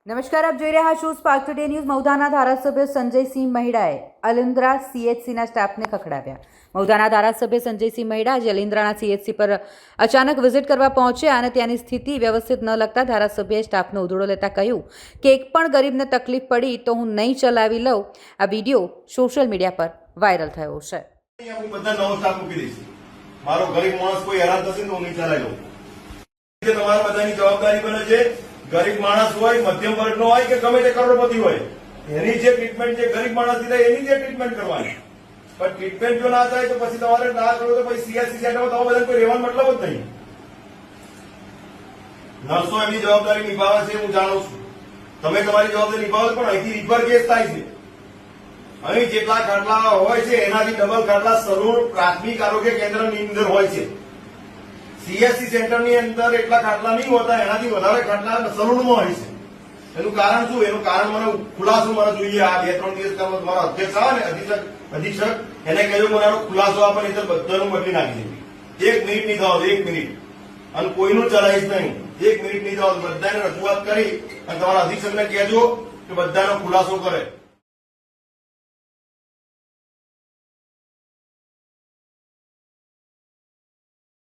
નમસ્કાર, આપ જોઈ રહ્યા છો સ્પાર્ક ટુડે ન્યૂઝ। મૌધાના ધારાસભ્ય સંજયસિંહ મહિડાએ અલિન્દ્રા સીએચસીના સ્ટાફને ખખડાવ્યા। મૌધાના ધારાસભ્ય સંજયસિંહ મહિડા આજે અલિન્દ્રાના સીએચસી પર અચાનક વિઝિટ કરવા પહોંચ્યા અને ત્યાંની સ્થિતિ વ્યવસ્થિત ન લગતા ધારાસભ્યએ સ્ટાફનો ઉધડો લેતા કહ્યું કે એક પણ ગરીબને તકલીફ પડી તો હું નહીં ચલાવી લઉં। આ વિડીયો સોશિયલ મીડિયા પર વાયરલ થયો છે। હું બધા નવો સ્ટાફ મૂકી દઈશ। મારો ગરીબ માણસ કોઈ હેરાન થશે તો હું નહીં ચલાવી લઉં। તમારા બધાની જવાબદારી બને છે। ગરીબ માણસ હોય, મધ્યમ વર્ગનો હોય કે ગમે તે કરોડપતિ હોય, એની જે ટ્રીટમેન્ટ જે ગરીબ માણસની થાય એની જે ટ્રીટમેન્ટ કરવાની। પણ ટ્રીટમેન્ટ જો ના થાય તો પછી તમારે ના કરો તો પછી સીએચસી સેન્ટરમાં તમારે બધાને કોઈ રહેવાનો મતલબ જ નહીં। નર્સો એમની જવાબદારી નિભાવે છે, હું જાણું છું। તમે તમારી જવાબદારી નિભાવો પણ અહીંથી રિફર કેસ થાય છે। અહીં જેટલા ખાટલા હોય છે એનાથી ડબલ ખાટલા સરૂર પ્રાથમિક આરોગ્ય કેન્દ્રની અંદર હોય છે। સીએચસી સેન્ટરની અંદર એટલા ખાટલા નહીં હોતા, એનાથી વધારે ખાટલા સલૂનમાં હોય છે। એનું કારણ શું? એનું કારણ મને ખુલાસો મને જોઈએ। આ 2-3 દિવસ તમારો અધ્યક્ષ આવે ને અધિક્ષક એને કહ્યું મને આનો ખુલાસો આપે, નહીં તો બધાનું બદલી નાખી દે। 1 મિનિટ નહીં થવા, 1 મિનિટ, અને કોઈનું ચલાવીશ નહીં। 1 મિનિટ નહીં થવા, બધાને રજૂઆત કરી અને તમારા અધિક્ષકને કહેજો કે બધાનો ખુલાસો કરે।